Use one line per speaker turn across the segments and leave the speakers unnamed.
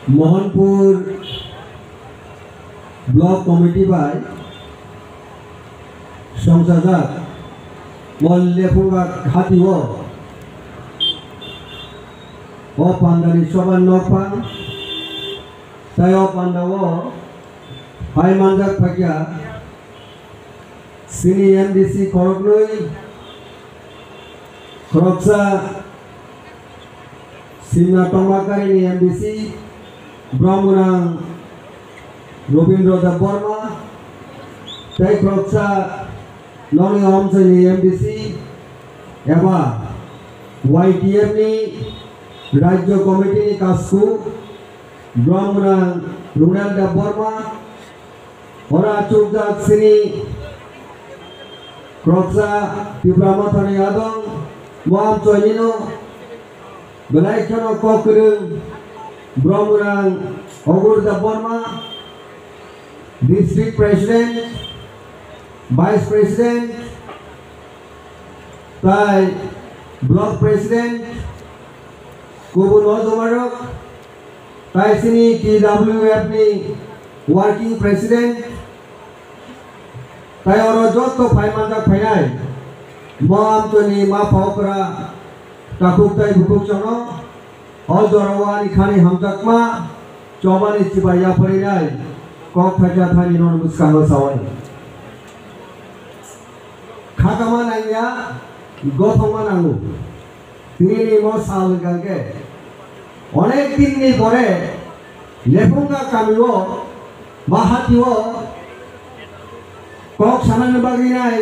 Mohanpur block committee bye संसाजात मल्लेफुंगा हातिओ ओ पांडानि सबान नफां तायो पांडावो हाय मानजाक फाकिया सिनी MDC खरगनुई खरगसा सिमना टंबाकारिनि MDC ब्रह्मनां Ravindra देव Burma तै खरगसा ननि हमसनि एमडीसी एबा वाईटीएम नि राज्य कमिटी नि कासकु ब्रह्मनां रुनाल देव बर्मा ओरा चुपजाक सिनी खरगसा तिब्रामाथानि आदं मोहाम चयनिनो बेलायखनो ककरं ब्रह्मनां अगुर Deb Barma district president vice president ताई ब्लॉक प्रेसिडेंट कुबुन अजमारक ताई सिनी टीडब्ल्यूएफ नि वर्किंग प्रेसिडेंट ताई और जत फाइमानजाक फाइनाय मोहामतनि माफावफोरा ताकुबताय बुकुकचनो अजरवानि खानि हामजाकमा चबानि चिबाया फरिनाय कक थाजा थानि नन मुस्कांगो सावानि खाकामा नाइया गथमा नांगौ तिनि मो साल गांगे अनेक दिननि परे लेफुंगा कामिओ बाहातिओ कक सानानि बागिनाय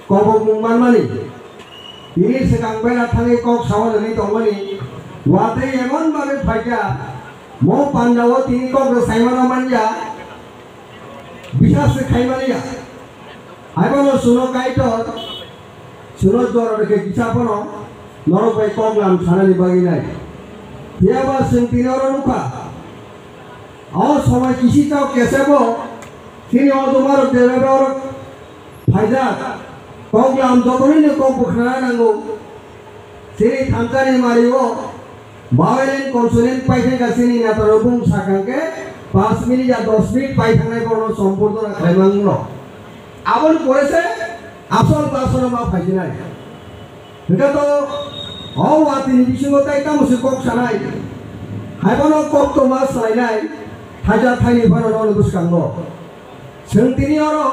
कबक मुंमानमानि तिनि सिगां बेला थाङै कक सावानि दंमानि वादै एमन बागे फाइका मो पांडावो तिनि कक साइमाना मानजा बिसास खाइमानिया आइबानो सुनो काइटर सुनो जर के किसापनो नरबाय कगलाम सानानि बागिनाय हियाबा जों तिनियाव नुखा आ समय किसिताव केसेबो तिनि अदमार देरावर फायदा कगलाम जतनिनो कक बखना नांगौ सिनि थामजानि मारिओ बावेलेन कन्सोनेंट पाइथे गासिनि नातारो बुं साकांके 5 मिनिट या 10 मिनिट पाइथांनाय बरनो सम्पूर्ण खाइमांनो आबन करेसे आसल बासन मा फाइजिनाय नगातो औ वातिनि बिसिङो ताइका मुसि कक सानाय हायबानो कक तो मा सालायनाय थाजा थाइनि बारनो बुसकांगो जों तिनि अरो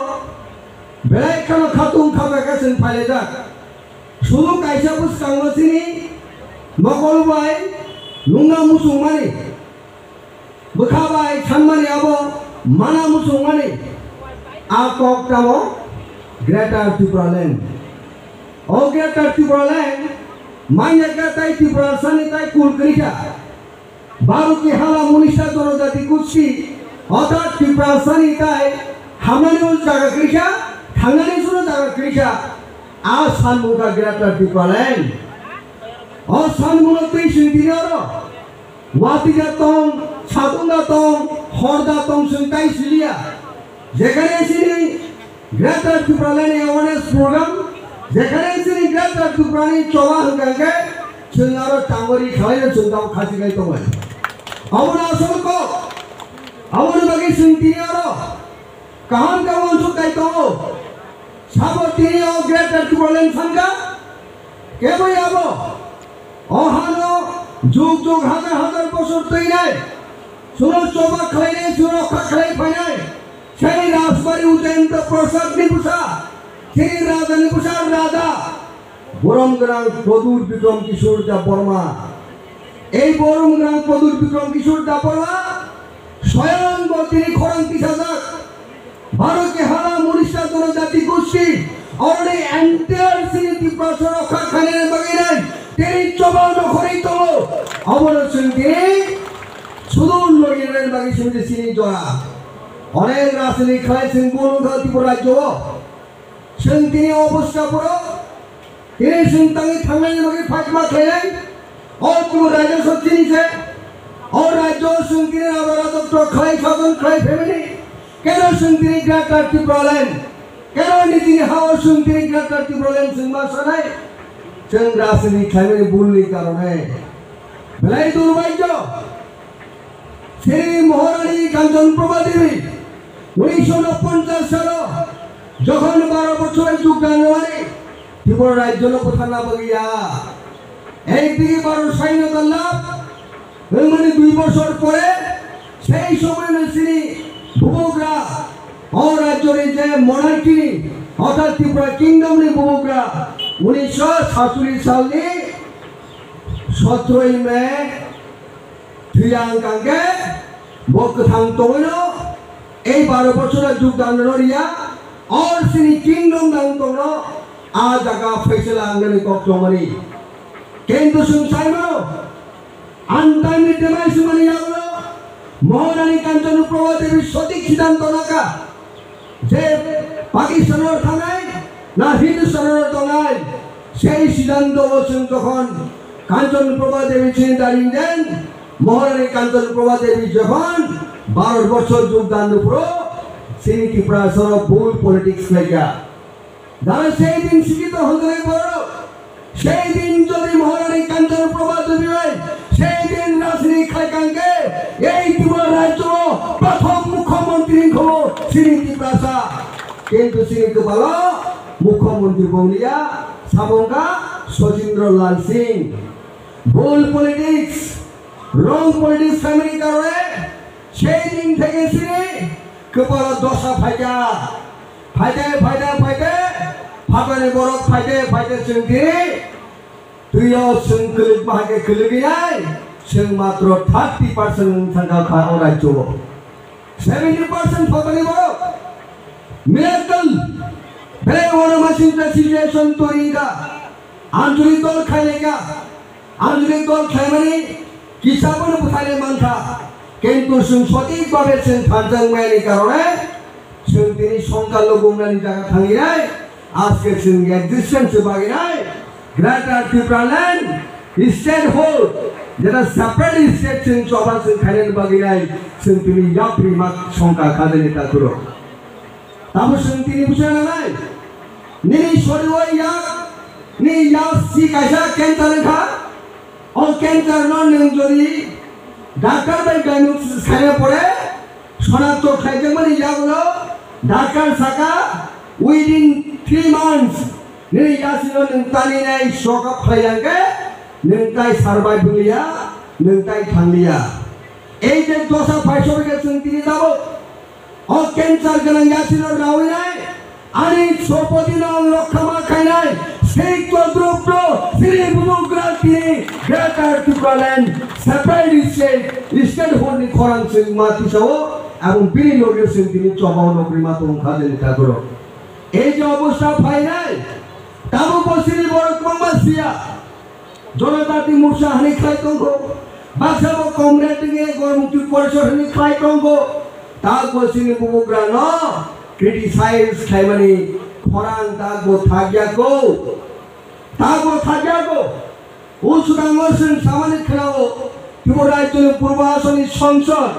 बेलायखानो खातुं खाबागा जों फाइलेजा सुलु काइसा बुसकांगो सिनि मकलबाय लुंगा मुसुंमानि बखाबाय सानमानि आबो माना मुसुंमानि आ कक तामो ग्रेटर त्रिपुरालैंड ओ ग्रेटर त्रिपुरालैंड माइयागा ताई त्रिपुरा सानि ताई कुलकरिका बारुकी हाला मुनिसा जनजाति कुछि अर्थात त्रिपुरा सानि ताई हामनानि उन जागा क्रिका थांनानि सुनो जागा क्रिका आ सानमुगा ग्रेटर त्रिपुरालैंड ओ सानमुनो तै सिंदिनारो वातिगा तं सातुंगा तं हरदा तं संताई सिलिया जेखाने सिनि ग्रेटर त्रिपुरालैंड अवेयरनेस प्रोग्राम जेखाने सिनि ग्रेटर त्रिपुरानि चवा हंगांगे जों आरो टांगरि खालायनो जों दाव खासिगाय दंमोन अबन आसलको अबन बागै सिंतिनि आरो काहान कावन सुकाय दंगो साबतिनि ओ ग्रेटर त्रिपुरालैंड संगा केबो आबो अहानो जुग जुग हाजार हाजार बছর तैनाय सुनो चोबा खालायनाय सुनो खालाय फायनाय सेनि राजबारी उदयन्त प्रसाद निपुसा सेनि राजा निपुसा राजा बरमग्रां प्रदुर विक्रम किशोर देव बर्मा এই বরমগ্রাং প্রদুর বিক্রম কিশোর দেব বর্মা স্বয়ং তিনি খরং কিসাজাক ভারতকে হালা মরিষা জনজাতি গোষ্ঠী और एंटायर सिनी त्रिपुरा रक्षा खाने बगैर तेरी चौबल नखरी तो अमर सिंह सुदूर लोगेर बागी सिंह सिनी जोड़ा अनेक राजनीतिक खाई सिंह बोलूं त्रिपुरा जो सिंह तिनी अवस्था पड़ो तेरे सिंह तंगी थांगने बागी फाइटमा खेले और तुम राज्य सच्ची से और राज्य सिंह तिनी आवारा तो खाई साधन खाई फैमिली केनो सिंह तिनी ग्रेटर त्रिपुरालैंड केनो नीति हाव सिंह तिनी ग्रेटर त्रिपुरालैंड सिंह मासनाय जों राजनीतिक खाई बोलनि कारणे बेलाय दुर्भाग्य শ্রী মহারানী কাঞ্চনপ্রভা দেবী 1949 সালে যখন 12 বছরের যোগদান মানে ত্রিপুরা রাজ্য কোথাও না বগিয়া একদিকে 12 স্বাধীনতা লাভ মানে 2 বছর পরে সেই সময় শ্রী ভূবগ্রা ও রাজ্যের যে মনার্কি অর্থাৎ ত্রিপুরা কিংডম ভূবগ্রা 1947 সালে 17 মে ধিয়াঙ্কাঙ্গে বকথাং তৈনো এই 12 বছরের যোগদান নরিয়া और श्री किंगडम दांग तोनो आ जगह फैसला अंगनी कोक्टोमनी केंद्र संसाइमो आंतानी देमाइस मनी यावलो महारानी कांचनप्रभा देवी सঠিক সিদ্ধান্ত নাকা যে পাকিস্তানের থানায় না হিন্দুস্তানের থানায় সেই সিদ্ধান্ত বলছেন তখন কাঞ্চনপ্রভা দেবী ছিলেন দাঁড়িয়েছেন মহারানী কাঞ্চনপ্রভা দেবী যখন 12 বছর যোগদান উপর তিনি ত্রিপুরা সরব ভুল পলিটিক্স লাগা যারা সেই দিন শিক্ষিত হতে বড় সেই দিন যদি মহারানী কাঞ্চনপ্রভা দেবী হয় সেই দিন রাজনীতি খাইকাঙ্গে এই ত্রিপুরা রাজ্য প্রথম মুখ্যমন্ত্রী হলো শ্রী ত্রিপুরা কিন্তু শ্রী বলো মুখ্যমন্ত্রী বলিয়া সাবঙ্গা সচিন্দ্র লাল সিং ভুল পলিটিক্স রং পলিটিক্স ফ্যামিলি কারণে সেই দিন থেকে শ্রী कपाला दशा फायदा फायदे फायदे फायदे फागने बरक फायदे फायदे जोंदि दुइयाव जों कलिग बाहागे कलिगैनाय जों मात्र 30% थांगा राज्य 70% फागने बरक मिराकल बे वनमासिन सिचुएशन तोरिगा आंचलिक दल खाइलेगा आंचलिक दल खाइमाने किसाबन बुथाले मानथा কিন্তু সঠিকভাবে থাকজাংমায়নি কারণে তিনি সংখ্যালঘুমরানি জায়গা থাকি নাই আজকে এক্সিস্টেন্স বাকি নাই গ্রেটার ত্রিপুরা ল্যান্ড স্টেট হোল যেটা সেপারেট স্টেট সভা খাইলেন বাকি নাই তিনি ইয়াপ্রি মাক সংখ্যা খাদেন এটা করো তারপর তিনি বুঝে নাই নি সরিও ইয়া নি ইয়া সি কাইসা ক্যান্সার খা ও ক্যান্সার নন যদি ডাক্তার ভাই গানু খাইলে পড়ে শনাক্ত খাইতে মানে যাগুলো ডাক্তার সাকা উইদিন 3 মান্থস নেই যাছিল নংতানি নাই শক খাইয়াঙ্গে নংতাই সারভাইভ হলিয়া নংতাই থাঙ্গিয়া এই যে দশা ফাইসবে গেছেন তিনি যাব ও ক্যান্সার গনা যাছিল রাউই নাই আনি সপদিন লক্ষমা খাই নাই সেই চন্দ্রপ্র শ্রী ভূবগ্রা তিনি greater Tripura land separate state hold খরাং সিং মাতিসাও এবং বিলি লোকের সিং তিনি 54 নকরি মাতম খাদেন ঠাকুর এই যে অবস্থা পাই নাই তাবু বসিনি বড় কমাসিয়া জনজাতি মুরসা হানি খাই তঙ্গ বাসাবো কমরেটিংয়ে গরমুক্তি পরিষদ হানি খাই তঙ্গ তা বসিনি ভূবগ্রা ন ক্রিটিসাইজ খাইমানি খরাং তাগো থাগিয়াগো উসুদাঙ্গসেন সামাজিক খেলাও ত্রিপুরা রাজ্যের পূর্ব আসনী সংসদ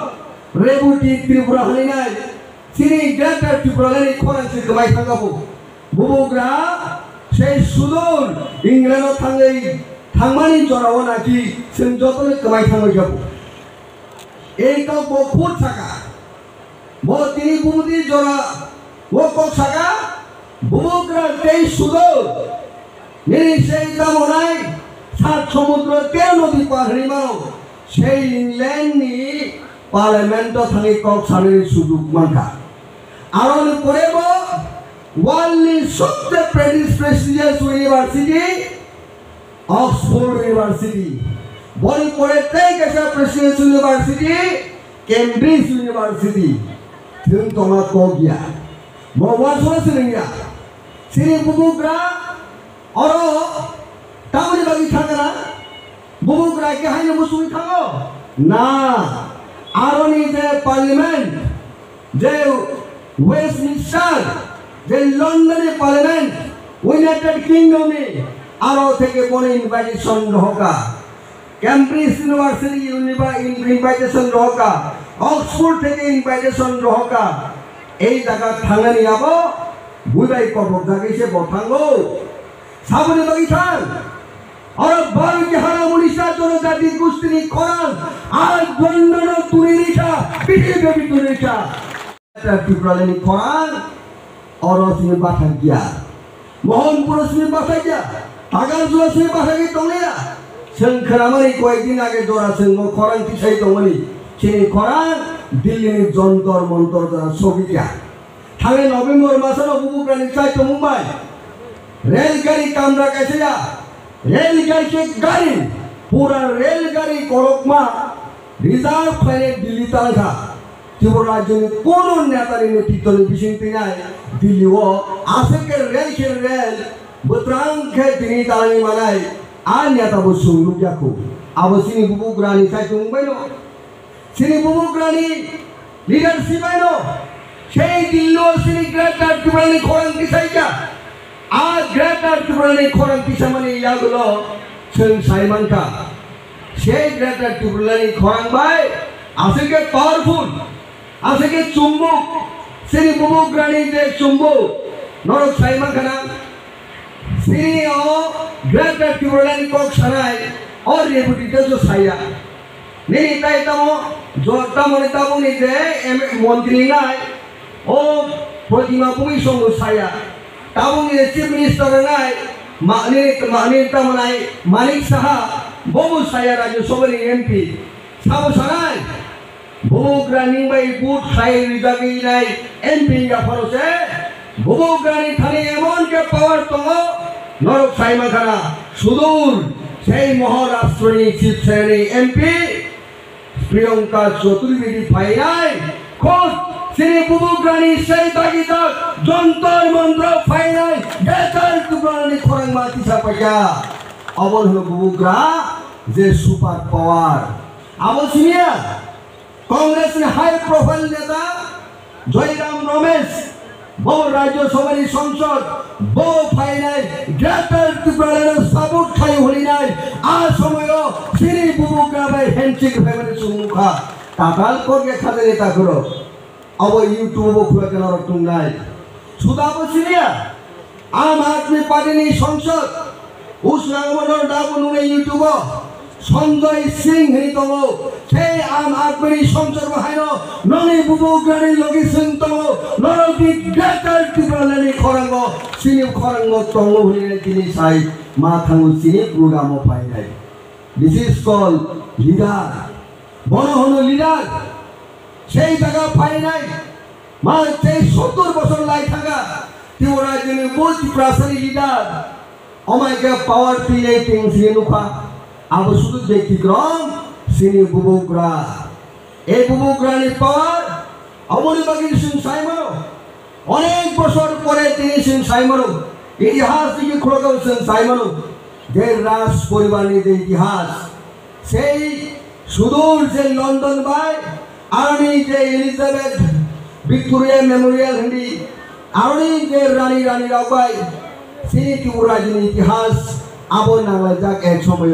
রেবুটি ত্রিপুরা হলি নাই তিনি গ্রেটার ত্রিপুরা ল্যান্ড খরাং সিং কমাই থাকাবো ভূবগ্রা সেই সুদূর ইংল্যান্ড থাঙ্গै থাংমানি জরাও নাকি जों যতনে কমাই থাঙ্গै যাব এই কাউ বহুত থাকা বহু তিনি বুমুদি জরা ও কক থাকা ভূবগ্রা সেই সুদূর নিরি সেই দামনাই সাত সমুদ্র 13 নদী পার হরিমাও সেই ইংল্যান্ডনি পার্লামেন্ট থাঙ্গै কক সানের সুযোগ মানকা আরন পরেব ওয়ার্ল্ডনি সবচেয়ে প্রেস্টিজিয়াস ইউনিভার্সিটি অক্সফোর্ড ইউনিভার্সিটি বল পরে তাই কেসা প্রেস্টিজিয়াস ইউনিভার্সিটি কেমব্রিজ ইউনিভার্সিটি তুমি তোমার কোগিয়া মওয়া সরসরিয়া শ্রী ভূবগ্রা और तावली बागी थागरा भूबग्रा के हाइने मुसुई थागो ना आरोनी जे पार्लियामेंट जे वेस्टमिंस्टार जे लंडन पार्लियामेंट यूनाइटेड किंगडम में आरो থেকে কোন ইনভাইটেশন রহকা কেমব্রিজ ইউনিভার্সিটি ইনভাইটেশন রহকা অক্সফোর্ড থেকে ইনভাইটেশন রহকা এই জায়গা থাঙ্গানি আবো বুইবাই কটক জাগিছে বথাঙ্গো সাবনে বাগিছান और बाल के हरा मुनिशा जनजाति कुश्ती खरान आज लंडन तुरी pihir Indonesia. Tipraleni Quran orang sini bahasa dia. Mohon pura sini bahasa dia. Agar sudah sini bahasa dia tolnya. Sengkeramani kau ini agak dora sengko Quran kisah tolmani. Sini Quran Delhi ni jontor montor dora sobiya. Thane November masa no buku kerana kisah itu Mumbai. Railgari kamera कैसे जा रेलगाड़ी के गाड़ी पूरा रेलगाड़ी कोरकमा reserve flight Delhi तक था त्रिपुरा राज्य में कोनो नेता ने नेतृत्व ने विशिष्ट नहीं दिल्ली वो आसे के रेल बतरांग के दिनी ताली मनाई आ नेता वो सुनलू जाको अब सिनी बुबु ग्रानी साइड मुंबई नो सिनी बुबु ग्रानी लीडरशिप है नो शेई दिल्लो सिनी ग्रेटर त्रिपुरा खोरंग की साइड क्या आज ग्रेटर त्रिपुरा खोरंग की समझे यागुलो संग साइमन का शेई ग्रेटर त्रिपुरा खोरंग भाई आसे के पावरफुल आसे के चुम्बक सिनी बुबु ग्रानी जे चुम्बक नौरक साइमन का नाम सिनी ओ ग्रेटर त्रिपुरा कोक सराय और रेपुटेशन जो साया नहीं ताई तमो जो तमो ने तमो ने जे मंत्री ना ओ प्रतिमा पुई सोंग साया तमो ने चीफ मिनिस्टर ना माने तमो ना मानिक साहा बहु साया राज्य सोबरी एमपी साबो सराय बुबु ग्रानी बाई बूथ साई रिजागी नाय एमपी या फरोसे बुबु ग्रानी थाने एमन के पावर तंगो नरक साइमा खाना सुदूर সেই মহারাষ্ট্রনী শিবসেনী এমপি প্রিয়ঙ্কা চতুর্বেদী ফাইনাল খোদ শ্রী বুবুগ্রানী সেই দাগিদা যন্তর মন্ত্র ফাইনাল গেটার তুগ্রানী খরং মাতি সাপায়া অবল হলো বুবুগ্রা যে সুপার পাওয়ার আবসিনিয়া কংগ্রেসের হাই প্রোফাইল নেতা জয়রাম রমেশ বহু রাজ্য সভার সংসদ বহু ফাইনাল গ্রেটার ত্রিপুরার সাপোর্ট খাই হলি নাই আ সময় শ্রী বুবুগ্রা ভাই হ্যান্ডশেক ফ্যামিলি সুমুখা টাকাল কোকে খাতে নেতা করো অব ইউটিউব খুলে কেন রকম নাই সুদা বসিনিয়া আম আদমি পার্টিনি সংসদ উসলামনর ডাবনুনে ইউটিউব সঞ্জয় সিং হিতম সেই আম আদমি সংসদ বাহাইন ননি বুবুগ্রানি লগি সিং তম নরদি গ্রেটার ত্রিপুরানি খরাঙ্গ সিনি খরাঙ্গ তঙ্গ হইলে তিনি সাই মা থাঙ্গু সিনি প্রোগ্রাম পাই নাই দিস ইজ কল লিডার বড় হলো লিডার সেই জায়গা পাই নাই মা সেই 70 বছর লাই থাকা ত্রিপুরা যিনি মোস্ট প্রাসারি লিডার অমাইকে পাওয়ার পিলে টিং সিনুখা আবো শুধু ব্যক্তিক্রম সিনি বুবুগ্রা এই বুবুগ্রানি পাওয়ার অমনি বাগির সিং সাইমন অনেক বছর পরে তিনি সিং সাইমন ইতিহাস থেকে খোলাগাও সিং সাইমন যে রাজ পরিবারের যে ইতিহাস সেই সুদূর যে লন্ডন বাই আর্মি যে Elizabeth Victoria Memorial Hindi army যে রানী রাবাই সিনি ত্রিপুরা যিনি ইতিহাস আবো নাগলা যাক এক সময়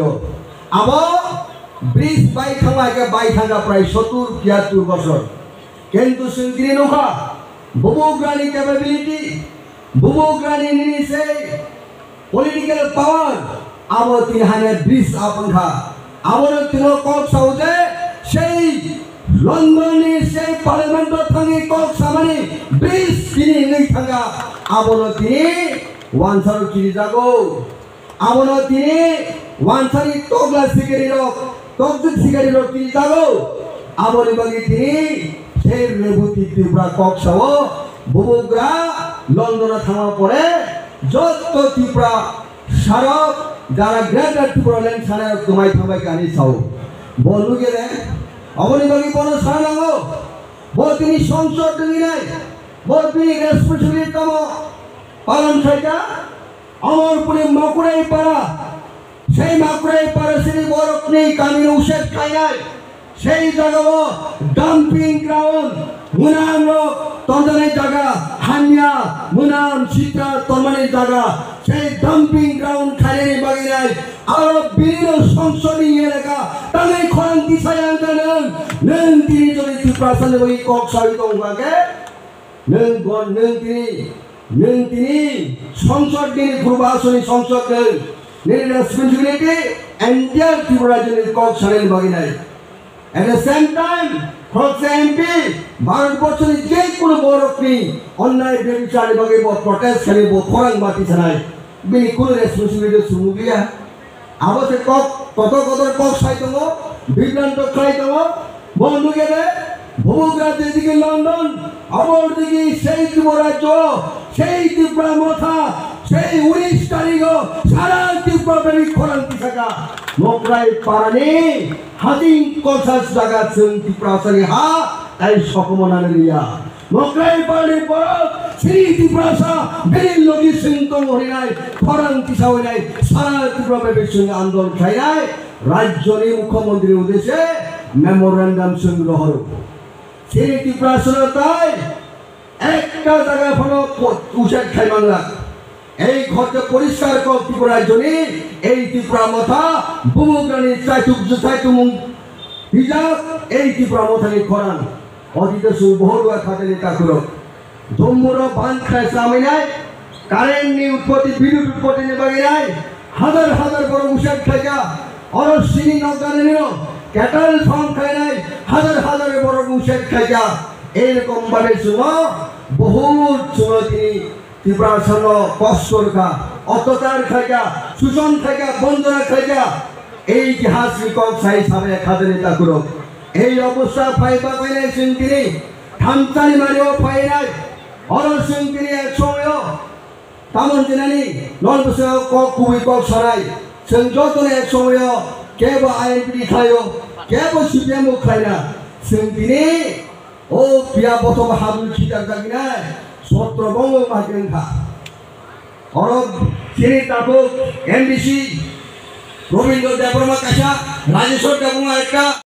আবো ব্রিজ বাই থাকা প্রায় 70-72 বছর কিন্তু সিংকিনি নৌকা বুবুগ্রানি ক্যাপাবিলিটি বুবুগ্রানি নিছে পলিটিক্যাল পাওয়ার আবো তিনহানে ব্রিজ আপনখা আবো তিন কক সাউজে সেই লন্ডনে সেই পার্লামেন্ট থাকি কক সামানি ব্রিজ কিনি নেই থাকা আবো তিনি ওয়ানসার কিনি যাগো আবো তিনি ওয়ানসারি তোগলা সিগারি রক তকজুত সিগারি রক কিনি যাগো আবো বাকি তিনি সেই রেবুতি ত্রিপুরা কক সাও বুবুগ্রা লন্ডনে থামা পরে যত ত্রিপুরা সারক যারা গ্রেটার ত্রিপুরা ল্যান্ড সারা তোমায় থামাই কানি সাও বলু গেলে অবনি বাকি কোন সারা লাগো বল তিনি সংসদ দিই নাই বল তিনি রেসপন্সিবিলিটি তম পালন খাইটা অমরপুরে মাকুড়াই পাড়া সেই মাকুড়াই পাড়া শ্রী বরকনি কামিন উষেদ খাই নাই সেই জায়গা ডাম্পিং গ্রাউন্ড মুনাম তন্দনের জায়গা হানিয়া মুনাম সীতা তন্মানের জায়গা সেই ডাম্পিং গ্রাউন্ড খাইনি বাগি নাই আর বিভিন্ন সংসদীয় এলাকা তাদের খরাং দিশায় আনতে নেন তিনি যদি ত্রিপুরাসানে বই কক সাহিত্য অঙ্গাকে নেন তিনি সংসদ দিন পূর্বাসনী সংসদ নেন রেসপন্সিবিলিটি এন্টায়ার ত্রিপুরা যিনি কক সারেন বাগি নাই at the same time হচ্ছে এমপি ভারতবর্ষের যে কোনো বড়কি অন্যায় বেবিচার বাগে প্রটেস্ট খালি খরাং বাতি ছাড়াই বিনি কোনো রেসপন্সিবিলিটি সুমুগিয়া আবশ্যক কক কত কত কক সাইতঙ্গ বিভ্রান্ত খাইতঙ্গ বন্ধু গেলে ভূমুক রাজ্যের দিকে লন্ডন অপর দিকে সেই ত্রিপুরাজ্য সেই ত্রিপুরা মথা সেই 19 তারিখ সারা ত্রিপুরা ব্যাপী খরান্তি থাকা নকরাই পারানি হাতিং কনসাস জায়গা जों ত্রিপুরাসারি হা তাই সকমনানে লিয়া নকরাই পারানি পর শ্রী ত্রিপুরাসা বেরিল লগি সিংতং হরিনাই খরান্তি সাওয়াই সারা ত্রিপুরা ব্যাপী সঙ্গে আন্দোলন খাইনাই রাজ্যনি মুখ্যমন্ত্রীর উদ্দেশ্যে মেমোরেন্ডাম সংগ্রহ শ্রী ত্রিপুরাসার তাই একটা জায়গা ফলো উষাদ খাই বাংলা এই ঘরটা পরিষ্কার কর ত্রিপুরার জন্য এই ত্রিপুরা মথা ভূমগ্রাণী চাইতুমুং হিজাব এই ত্রিপুরা মথানি খরান অতীত বহুয়া খাটালি তাকুরক ধম্মুর বান খায় সামিনাই কারেন্ট নি উৎপত্তি বিদ্যুৎ উৎপত্তি নিবাগি নাই হাজার হাজার বড় উষাদ খাইকা অরসিনী নগানে নিল ক্যাটাল ফার্ম খায় নাই হাজার হাজার বড় উষাদ খাইকা এইরকম ভাবে শুনো বহুত শুনো তিনি ত্রিপুরার সঙ্গে কষ্ট রেখা অত্যাচার খাইকা শোষণ খাইকা বঞ্চনা খাইকা এই ইতিহাস লিখক সাই সাবে খাদেনি তাকুরক এই অবস্থা ফাইবা কইলাই তিনি থামচালি মারিও ফাই নাই অরসিং তিনি এক সময় তামন দিনানি নন বসে কক কুবি কক সরাই जों जतने एक समय केबो आईएनपी खायो केबो सीपीएम खायना जों दिनै ओ बिया बथम हाबुल खिदार जागिना सत्रबंग मागिनखा अरब सिनि ताको एमबीसी रवीन्द्र देबबर्मा काशा राजेश्वर देबबर्मा একটা